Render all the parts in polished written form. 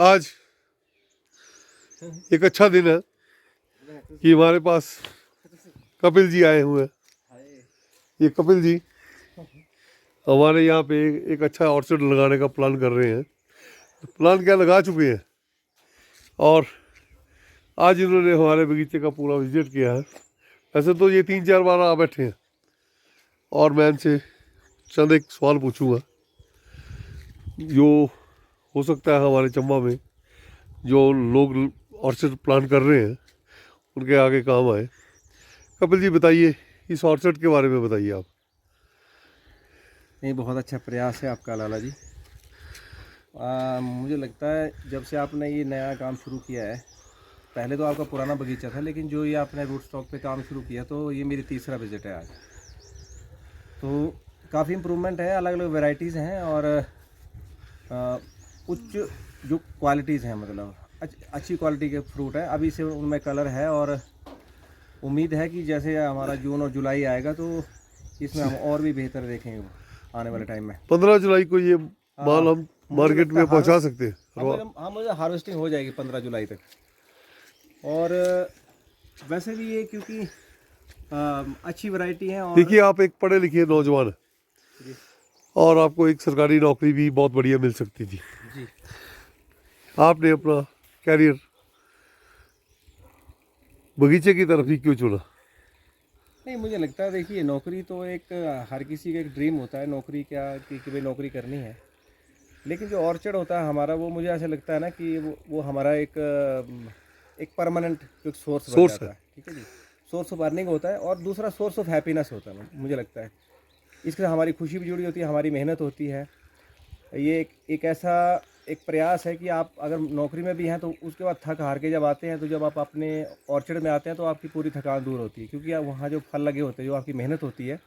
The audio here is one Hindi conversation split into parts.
आज एक अच्छा दिन है कि हमारे पास कपिल जी आए हुए हैं। ये कपिल जी हमारे यहाँ पे एक अच्छा ऑर्चर्ड लगाने का प्लान कर रहे हैं। प्लान क्या लगा चुके हैं और आज इन्होंने हमारे बगीचे का पूरा विजिट किया है। वैसे तो ये 3-4 बार आ बैठे हैं और मैं इनसे चंद एक सवाल पूछूंगा जो हो सकता है हमारे चंबा में जो लोग ऑर्चर्ड प्लान कर रहे हैं उनके आगे काम आए। कपिल जी बताइए, इस ऑर्चर्ड के बारे में बताइए आप। नहीं, बहुत अच्छा प्रयास है आपका लाला जी। मुझे लगता है जब से आपने ये नया काम शुरू किया है, पहले तो आपका पुराना बगीचा था, लेकिन जो ये आपने रूट स्टॉक पे काम शुरू किया तो ये मेरी तीसरा विजिट है आज। तो काफ़ी इम्प्रूवमेंट है, अलग अलग वैरायटीज़ हैं और उच्च जो क्वालिटीज़ हैं, मतलब अच्छी क्वालिटी के फ्रूट है। अभी से उनमें कलर है और उम्मीद है कि जैसे हमारा जून और जुलाई आएगा तो इसमें हम और भी बेहतर देखेंगे आने वाले टाइम में। 15 जुलाई को ये माल हम मार्केट में पहुंचा सकते हैं। हाँ, मुझे हार्वेस्टिंग हो जाएगी 15 जुलाई तक। और वैसे भी ये क्योंकि अच्छी वैरायटी है। और देखिए, आप एक पढ़े लिखे नौजवान हैं और आपको एक सरकारी नौकरी भी बहुत बढ़िया मिल सकती थी जी। आपने अपना कैरियर बगीचे की तरफ ही क्यों चुना? नहीं, मुझे लगता है देखिए, नौकरी तो एक हर किसी का एक ड्रीम होता है, नौकरी क्या कि भाई नौकरी करनी है। लेकिन जो ऑर्चर्ड होता है हमारा, वो मुझे ऐसा लगता है ना कि वो हमारा एक परमानेंट जो सोर्स बन जाता है। ठीक है जी, सोर्स ऑफ अर्निंग होता है और दूसरा सोर्स ऑफ हैप्पीनेस होता है। मुझे लगता है इसके साथ हमारी खुशी भी जुड़ी होती है, हमारी मेहनत होती है। ये एक ऐसा एक प्रयास है कि आप अगर नौकरी में भी हैं तो उसके बाद थक हार के जब आते हैं, तो जब आप अपने ऑर्चर्ड में आते हैं तो आपकी पूरी थकान दूर होती है, क्योंकि आप वहाँ जो फल लगे होते हैं, जो आपकी मेहनत होती है,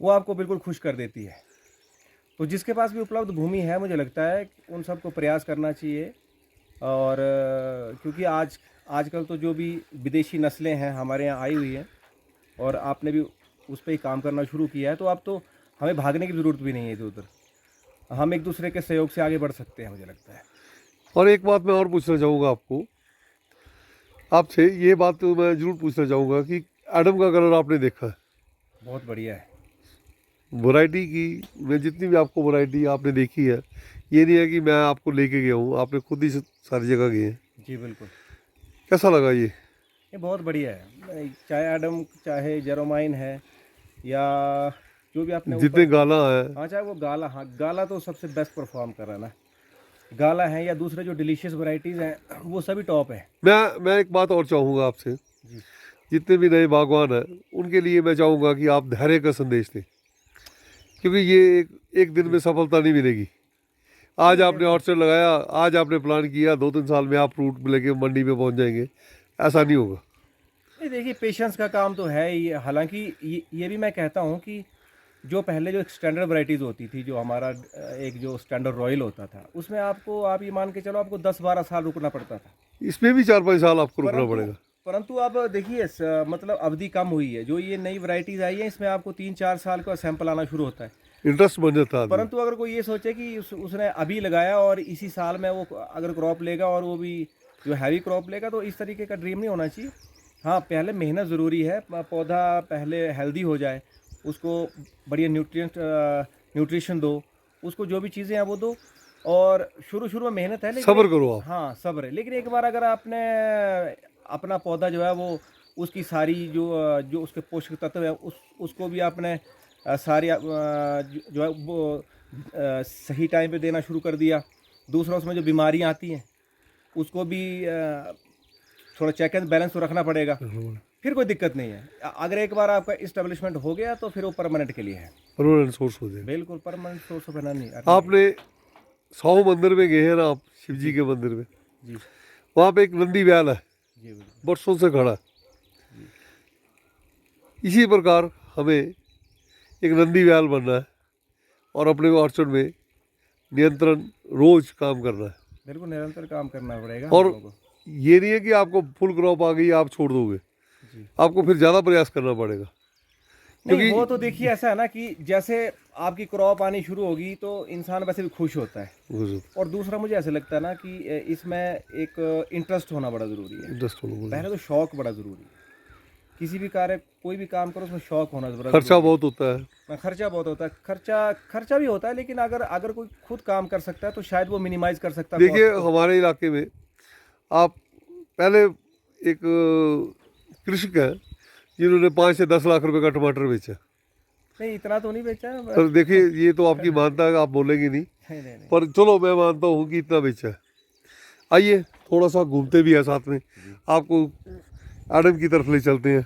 वो आपको बिल्कुल खुश कर देती है। तो जिसके पास भी उपलब्ध भूमि है, मुझे लगता है कि उन सबको प्रयास करना चाहिए। और क्योंकि आजकल तो जो भी विदेशी नस्लें हैं हमारे यहाँ आई हुई हैं और आपने भी उस पर ही काम करना शुरू किया है, तो अब तो हमें भागने की ज़रूरत भी नहीं है इधर उधर। हम एक दूसरे के सहयोग से आगे बढ़ सकते हैं, मुझे लगता है। और एक बात मैं और पूछना चाहूँगा आपसे ये बात तो मैं जरूर पूछना चाहूँगा कि एडम का कलर आपने देखा है? बहुत बढ़िया है। वैरायटी की मैं जितनी भी आपको वैरायटी आपने देखी है, ये नहीं है कि मैं आपको लेके गया हूँ, आपने खुद ही सारी जगह गए हैं। जी बिल्कुल। कैसा लगा ये बहुत बढ़िया है, चाहे एडम, चाहे जेरोमाइन है, या जो भी आपने जितने ऊपर। गाला है? हाँ, चाहे वो गाला, हाँ गाला तो सबसे बेस्ट परफॉर्म कर रहा है ना। गाला है या दूसरे जो डिलीशियस वैरायटीज़ हैं, वो सभी टॉप है। मैं एक बात और चाहूँगा आपसे, जी। जितने भी नए बागवान हैं उनके लिए मैं चाहूँगा कि आप धैर्य का संदेश दें, क्योंकि ये एक दिन में सफलता नहीं मिलेगी। आज आपने ऑर्चर्ड लगाया, आज आपने प्लान किया, 2-3 साल में आप फ्रूट लेके मंडी में पहुंच जाएंगे, ऐसा नहीं होगा। नहीं, देखिए, पेशेंस का काम तो है ही। हालांकि ये भी मैं कहता हूँ कि जो पहले जो स्टैंडर्ड वैरायटीज़ होती थी, जो हमारा एक जो स्टैंडर्ड रॉयल होता था, उसमें आप ये मान के चलो आपको 10-12 साल रुकना पड़ता था। इसमें भी 4-5 साल आपको रुकना परंतु पड़ेगा। परंतु अब देखिए, मतलब अवधि कम हुई है। जो ये नई वैरायटीज़ आई है, इसमें आपको 3-4 साल का सैंपल आना शुरू होता है। इंटरेस्ट बन जाता है आदमी। परंतु अगर कोई ये सोचे कि उसने अभी लगाया और इसी साल में वो अगर क्रॉप लेगा और वो भी जो हैवी क्रॉप लेगा, तो इस तरीके का ड्रीम नहीं होना चाहिए। हाँ, पहले मेहनत ज़रूरी है, पौधा पहले हेल्दी हो जाए, उसको बढ़िया न्यूट्रिशन दो, उसको जो भी चीज़ें हैं वो दो। और शुरू में मेहनत है, लेकिन सब्र करो आप। हाँ, सब्र है। लेकिन एक बार अगर आपने अपना पौधा जो है वो उसकी सारी जो उसके पोषक तत्व है, उसको भी आपने सारी जो है वो सही टाइम पे देना शुरू कर दिया। दूसरा, उसमें जो बीमारियां आती हैं उसको भी थोड़ा चेक एंड बैलेंस तो रखना पड़ेगा। फिर कोई दिक्कत नहीं है। अगर एक बार आपका इस्टेब्लिशमेंट हो गया तो फिर वो परमानेंट के लिए है। परमानेंट सोर्स हो जाए। बिल्कुल परमानेंट सोर्स ऑफ एनर्जी। आपने 100 मंदिर में गए हैं ना आप, शिव जी के मंदिर में? जी वहाँ पे एक नंदी बैल है, जी बिल्कुल। बरसों से खड़ा है। इसी प्रकार हमें एक नंदी बैल बनना है और अपने ऑर्चर्ड में नियंत्रण रोज काम करना है। बिल्कुल निरंतर काम करना पड़ेगा हम और लोगों को। ये नहीं है कि आपको फुल क्रॉप आ गई आप छोड़ दोगे, जी। आपको फिर ज़्यादा प्रयास करना पड़ेगा। नहीं, क्योंकि वो तो देखिए ऐसा है ना कि जैसे आपकी क्रॉप आनी शुरू होगी तो इंसान वैसे भी खुश होता है। गुजर और दूसरा मुझे ऐसा लगता है ना कि इसमें एक इंटरेस्ट होना बड़ा ज़रूरी है। इंटरेस्ट होना पहले तो शौक बड़ा ज़रूरी है, किसी भी कार्य कोई भी काम करो उसमें शौक होना बड़ा खर्चा ज़रूरी बहुत होता है। है। खर्चा बहुत होता है, खर्चा भी होता है, लेकिन अगर अगर कोई खुद काम कर सकता है तो शायद वो मिनिमाइज कर सकता है देखिए cost को। हमारे इलाके में आप पहले एक कृषक है जिन्होंने 5 से 10 लाख रुपए का टमाटर बेचा। नहीं इतना तो नहीं बेचा है, पर देखिए ये तो आपकी मानता है, आप बोलेंगे नहीं, नहीं नहीं नहीं। पर चलो मैं मानता हूँ कि इतना बेचा है। आइए थोड़ा सा घूमते भी है साथ में, आपको एडम की तरफ ले चलते हैं।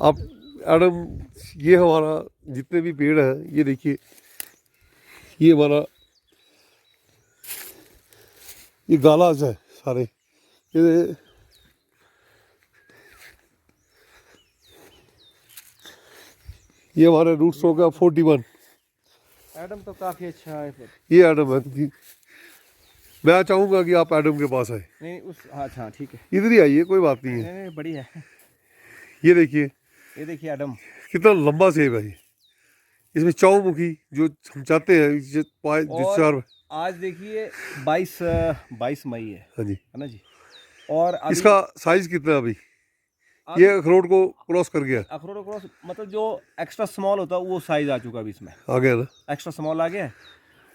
आप एडम, ये हमारा जितने भी पेड़ हैं ये देखिए, ये हमारा ये गालाज है सारे, ये हमारे रूट्स हो गया 41। एडम तो काफ़ी अच्छा है फिर। ये एडम है जी। मैं चाहूँगा कि आप एडम के पास आए, नहीं उस अच्छा ठीक है, इधर ही आइए, कोई बात नहीं है। नहीं बढ़िया है। ये देखिए ये देखिए एडम, कितना लंबा सेब है ये। इसमें चौमुखी जो हम चाहते हैं जो और चार। आज देखिए 22 मई हाँ जी, है ना जी। और अभी इसका साइज कितना है अभी? अब ये अखरोट को क्रॉस कर गया, अखरोट क्रॉस मतलब जो एक्स्ट्रा स्मॉल होता है वो साइज आ चुका अभी इसमें, आ गया ना। एक्स्ट्रा स्मॉल आ गया है।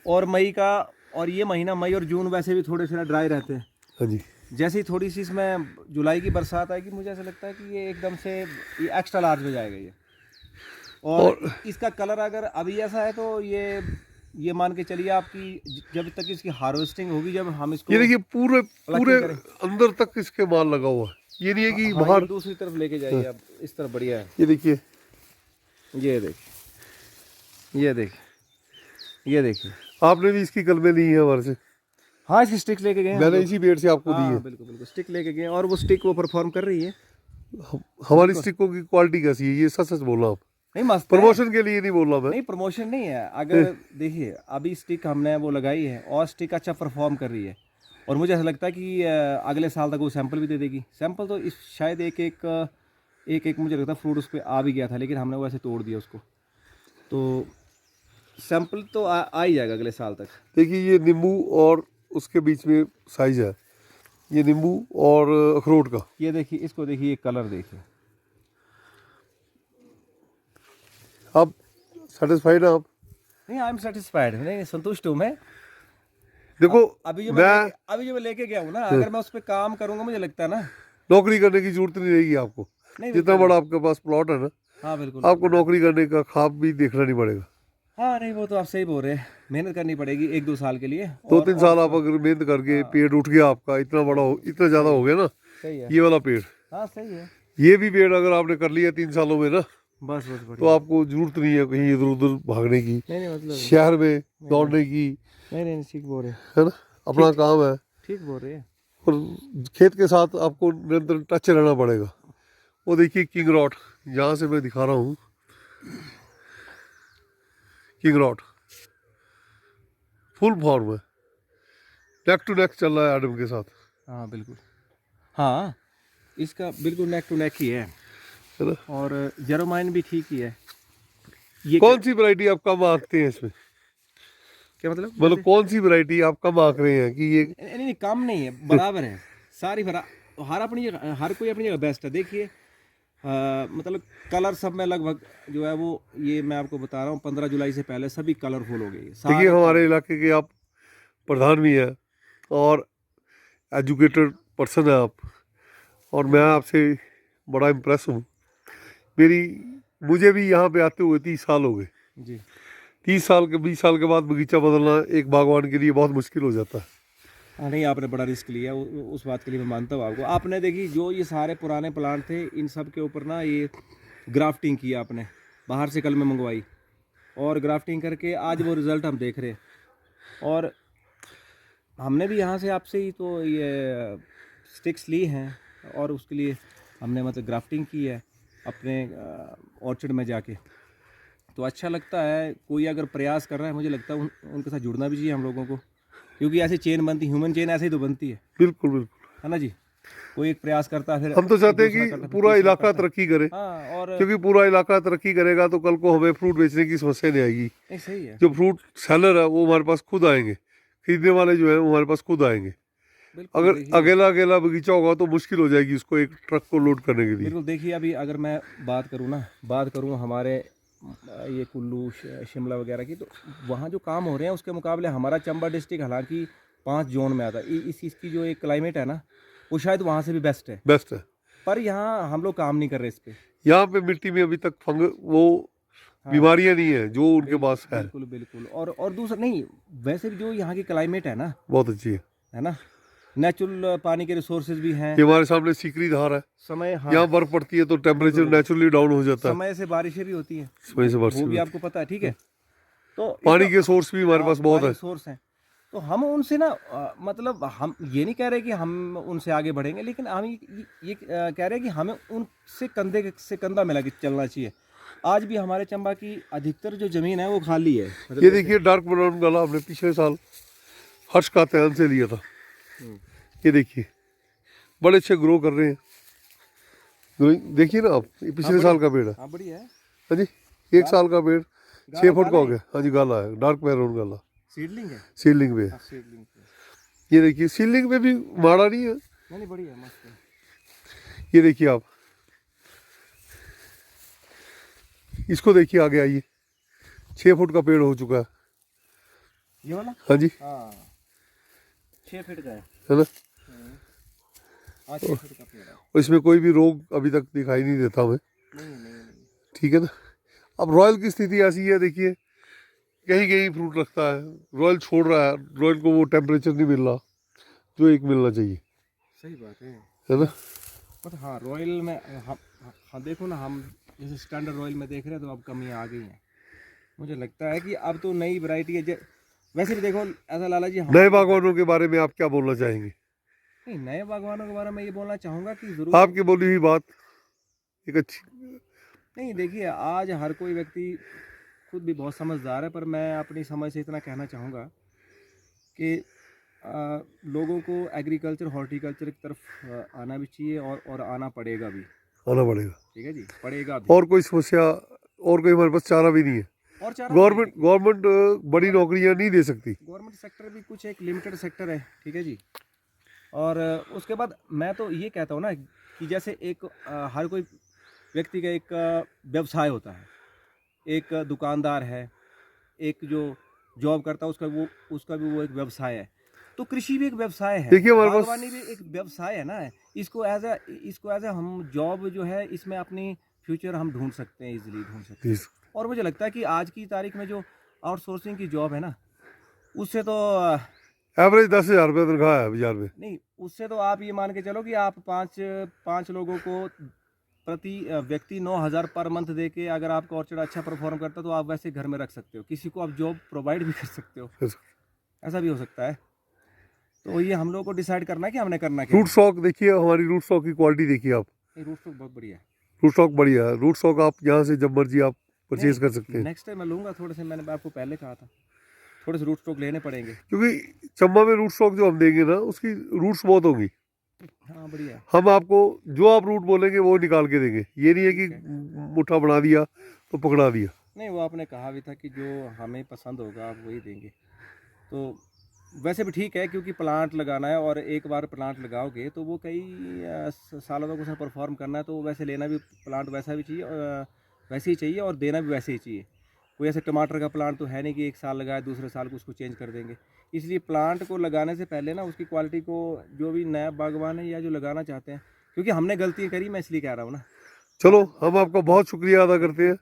और मई का, और ये महीना मई और जून वैसे भी थोड़े से ड्राई रहते हैं। हाँ जी, जैसे ही थोड़ी सी इसमें जुलाई की बरसात आएगी मुझे ऐसा लगता है कि ये एकदम से ये एक्स्ट्रा लार्ज में जाएगा ये। और इसका कलर अगर अभी ऐसा है तो ये मान के चलिए आपकी जब तक इसकी हार्वेस्टिंग होगी, जब हम इसको ये देखिए पूरे पूरे करें। अंदर तक इसके माल लगा हुआ है। ये नहीं है कि हाँ, बाहर। ये दूसरी तरफ लेके जाइए आप, इस तरफ बढ़िया है। ये देखिए, ये देखिए, ये देखिए, ये देखिए। आपने भी इसकी कलमें ली हैं हमारे से। हाँ इसकी स्टिक लेके गए हैं हम मैंने लोग। इसी पेड़ से आपको दी हाँ है। बिल्कुल बिल्कुल, स्टिक लेके गए हैं और वो स्टिक वो परफॉर्म कर रही है। हमारी स्टिकों की क्वालिटी कैसी है, ये सच सच बोलना आप। नहीं मस्त है। प्रमोशन के लिए नहीं बोल रहा मैं। नहीं प्रमोशन नहीं है, अगर देखिए अभी स्टिक हमने वो लगाई है और स्टिक अच्छा परफॉर्म कर रही है, और मुझे ऐसा लगता है कि अगले साल तक वो सैंपल भी दे देगी। सैंपल तो इस शायद एक मुझे लगता है फ्रूट उस पर आ भी गया था, लेकिन हमने वो ऐसे तोड़ दिया उसको, तो सैंपल तो आ ही जाएगा अगले साल तक। देखिए ये नींबू और उसके बीच में साइज है, ये नींबू और अखरोट का। ये देखिए, इसको देखिए, कलर देखिए। आप सेटिस्फाइड हैं आप? नहीं आई एम सेटिस्फाइड, नहीं संतुष्ट हूँ मैं। देखो अभी जो मैं लेके गया हूँ ना, अगर मैं उस पर काम करूँगा मुझे लगता है ना, नौकरी करने की जरूरत नहीं रहेगी आपको। नहीं जितना बड़ा आपके पास प्लॉट है ना, हाँ बिल्कुल आपको नौकरी करने का ख्वाब भी देखना नहीं पड़ेगा। हाँ नहीं वो तो आप सही बोल रहे हैं, मेहनत करनी पड़ेगी 1-2 साल के लिए। 2-3 साल आप अगर मेहनत करके पेड़ उठ गया आपका, इतना बड़ा इतना ज़्यादा हो गया ना सही है, ये वाला पेड़, हाँ सही है, ये भी पेड़ अगर आपने कर लिया 3 सालों में ना, बस तो बढ़िया। आपको जरूरत नहीं है कहीं इधर उधर भागने की, नहीं मतलब शहर में दौड़ने की, नहीं ठीक बोल रहे हैं, है ना। अपना काम है ठीक बोल रहे हैं। और खेत के साथ आपको निरंतर टच रहना पड़ेगा। वो देखिए किंग रॉट, यहाँ से मैं दिखा रहा हूँ, किंग रॉट फुल फॉर्म है, नेक टू नेक चल रहा है एडम के साथ, हाँ बिल्कुल, हाँ इसका बिल्कुल नेक टू नेक ही है ना। और जेरोमाइन भी ठीक ही है। ये कौन सी वैरायटी आप कम आंकते हैं इसमें? क्या मतलब कौन सी वैरायटी आप कम आंक रहे हैं कि ये? नहीं कम नहीं है, बराबर है सारी हर अपनी जगह, हर कोई अपनी जगह बेस्ट है। देखिए मतलब कलर सब में लगभग जो है वो, ये मैं आपको बता रहा हूँ 15 जुलाई से पहले सभी कलरफुल हो गई। देखिए हमारे इलाके के आप प्रधान भी हैं और एजुकेटेड पर्सन है आप, और मैं आपसे बड़ा इम्प्रेस हूँ। मुझे भी यहाँ पे आते हुए 30 साल हो गए जी। 20 साल के बाद बगीचा बदलना एक बागवान के लिए बहुत मुश्किल हो जाता है। हाँ नहीं आपने बड़ा रिस्क लिया, उस बात के लिए मैं मानता हूँ आपको। आपने देखी जो ये सारे पुराने प्लांट थे इन सब के ऊपर ना ये ग्राफ्टिंग की आपने, बाहर से कलमें मंगवाई और ग्राफ्टिंग करके आज वो रिज़ल्ट हम देख रहे हैं। और हमने भी यहाँ से आपसे ही तो ये स्टिक्स ली हैं और उसके लिए हमने मतलब ग्राफ्टिंग की है अपने ऑर्चर्ड में जाके। तो अच्छा लगता है, कोई अगर प्रयास कर रहा है मुझे लगता है उनके साथ जुड़ना भी चाहिए हम लोगों को, क्योंकि ऐसे चेन बनती, ह्यूमन चेन ऐसे ही तो बनती है। बिल्कुल बिल्कुल, है ना जी। कोई एक प्रयास करता है, फिर हम तो चाहते हैं दूसरा कि करता है, फिर पूरा तीसरा इलाका करता है। तरक्की करे, हाँ, और क्योंकि पूरा इलाका तरक्की करेगा तो कल को हमें फ्रूट बेचने की समस्या नहीं आएगी। नहीं सही है, जो फ्रूट सेलर है वो हमारे पास खुद आएंगे, खरीदने वाले जो है वो हमारे पास खुद आएंगे। बिल्कुल अगर देखिए, अकेला अकेला बगीचा होगा तो मुश्किल हो जाएगी उसको एक ट्रक को लोड करने के लिए। बिल्कुल देखिए, अभी अगर मैं बात करूँ हमारे ये कुल्लू शिमला वगैरह की, तो वहाँ जो काम हो रहे हैं उसके मुकाबले हमारा चंबा डिस्ट्रिक्ट हालांकि 5 जोन में आता है, इसकी जो एक क्लाइमेट है ना, वो शायद वहाँ से भी बेस्ट है, बेस्ट है। पर यहाँ हम लोग काम नहीं कर रहे इस पे। यहाँ पे मिट्टी में अभी तक वो हाँ, बीमारियां नहीं है जो उनके पास है। बिल्कुल बिल्कुल, और दूसरा नहीं, वैसे भी जो यहाँ की क्लाइमेट है ना, बहुत अच्छी है ना, नेचुरल पानी के रिसोर्सेज भी हैं, ये हमारे सामने सीकरी धार है, समय, हाँ, यहाँ बर्फ पड़ती है तो टेम्परेचर नेचुरली डाउन हो जाता है, समय से बारिशें भी होती हैं, समय से वो बरस भी आपको पता है, ठीक है। तो पानी के सोर्स भी हमारे पास बहुत है। सोर्स हैं, तो हम उनसे ना मतलब हम ये नहीं कह रहे कि हम उनसे आगे बढ़ेंगे, लेकिन हम ये कह रहे हैं कि हमें उनसे कंधे से कंधा मिला के चलना चाहिए। आज भी हमारे चंबा की अधिकतर जो ज़मीन है वो खाली है, मतलब ये देखिए डार्क ब्राउन गला हमने पिछले साल हर्ष कात्यायन से लिया था। ये देखिए बड़े अच्छे ग्रो कर रहे हैं, ग्रोइंग देखिए ना आप, ये पिछले साल का पेड़ है। हाँ बढ़िया है, हाँ जी, 1 साल का पेड़ 6 फुट का हो गया। हाँ जी, गाला है, डार्क मैरून गाला, सीडलिंग है, सीडलिंग पे है। हाँ सीडलिंग पे, ये देखिए सीडलिंग पे भी माड़ा नहीं है। नहीं बढ़िया मस्त है। ये देखिए आप, इसको देखिए आगे आइए, 6 फुट का पेड़ हो चुका है। ये वाला, हाँ जी, हाँ 6 फीट का है ना, हाँ 6 फीट का पेड़ है। और इसमें कोई भी रोग अभी तक दिखाई नहीं देता हमें, नहीं, ठीक है ना। अब रॉयल की स्थिति ऐसी है, देखिए कहीं कहीं फ्रूट रखता है, रॉयल छोड़ रहा है, रॉयल को वो टेम्परेचर नहीं मिल रहा जो एक मिलना चाहिए, सही बात है ना। मतलब हाँ, रॉयल में हाँ देखो ना, हम जैसे स्टैंडर्ड रॉयल में देख रहे हैं तो अब कमियाँ आ गई हैं। मुझे लगता है कि अब तो नई वैरायटी है। वैसे भी देखो ऐसा लाला जी, नए बागवानों के बारे में आप क्या बोलना चाहेंगे? नहीं, नए बागवानों के बारे में ये बोलना चाहूँगा कि ज़रूर, आपकी बोली हुई बात एक अच्छी, नहीं देखिए, आज हर कोई व्यक्ति खुद भी बहुत समझदार है, पर मैं अपनी समझ से इतना कहना चाहूँगा कि लोगों को एग्रीकल्चर हॉर्टिकल्चर की तरफ आना भी चाहिए, और आना पड़ेगा भी, आना पड़ेगा, ठीक है जी, पड़ेगा भी। और कोई समस्या, और कोई हमारे पास चारा भी नहीं है। और चारा गवर्नमेंट बड़ी नौकरियां नहीं दे सकती, गवर्नमेंट सेक्टर भी कुछ एक लिमिटेड सेक्टर है, ठीक है जी। और उसके बाद मैं तो ये कहता हूँ ना कि जैसे एक हर कोई व्यक्ति का एक व्यवसाय होता है, एक दुकानदार है, एक जो जॉब करता है उसका भी वो एक व्यवसाय है, तो कृषि भी एक व्यवसाय है, देखिए हमारे पास बागवानी भी एक व्यवसाय है ना। इसको एज ए हम जॉब जो है, इसमें अपनी फ्यूचर हम ढूंढ सकते हैं, इजीली ढूंढ सकते हैं। और मुझे लगता है कि आज की तारीख में जो आउटसोर्सिंग की जॉब है ना, उससे तो एवरेज 10,000 रुपये तनख्वाह है बाजार में। नहीं, उससे तो आप ये मान के चलो कि आप पाँच लोगों को प्रति व्यक्ति 9,000 पर मंथ दे के, अगर आपका ऑर्चर्ड अच्छा परफॉर्म करता है तो आप वैसे घर में रख सकते हो, किसी को आप जॉब प्रोवाइड भी कर सकते हो, ऐसा भी हो सकता है। तो ये हम लोग को डिसाइड करना है कि हमने करना क्या। रूट स्टॉक देखिए, हमारी रूट स्टॉक की क्वालिटी देखिए आप, रूट स्टॉक बहुत बढ़िया है, रूट स्टॉक बढ़िया है। रूट स्टॉक आप यहाँ से जब मर्जी आप परचेज कर सकते हैं। नेक्स्ट टाइम मैं लूँगा थोड़े से, मैंने आपको पहले कहा था थोड़े से रूट स्टॉक लेने पड़ेंगे, क्योंकि चंबा में रूट स्टॉक जो हम देंगे ना, उसकी रूट्स बहुत होंगी। हाँ बढ़िया, हम आपको जो आप रूट बोलेंगे वो निकाल के देंगे, ये नहीं है कि मुट्ठा बना दिया तो पकड़ा दिया। नहीं, वो आपने कहा भी था कि जो हमें पसंद होगा आप वही देंगे। तो वैसे भी ठीक है, क्योंकि प्लांट लगाना है, और एक बार प्लांट लगाओगे तो वो कई सालों तक उसे परफॉर्म करना है, तो वैसे लेना भी प्लांट वैसा भी चाहिए, वैसे ही चाहिए, और देना भी वैसे ही चाहिए। कोई ऐसे टमाटर का प्लांट तो है नहीं कि 1 साल लगाए दूसरे साल को उसको चेंज कर देंगे। इसलिए प्लांट को लगाने से पहले ना उसकी क्वालिटी को, जो भी नया बागवान है या जो लगाना चाहते हैं, क्योंकि हमने गलतियाँ करी, मैं इसलिए कह रहा हूँ ना। चलो, हम आपका बहुत शुक्रिया अदा करते हैं,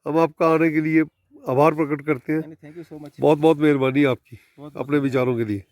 हम आपका आने के लिए आभार प्रकट करते हैं। थैंक यू सो मच, बहुत बहुत मेहरबानी आपकी बहुत अपने विचारों के लिए।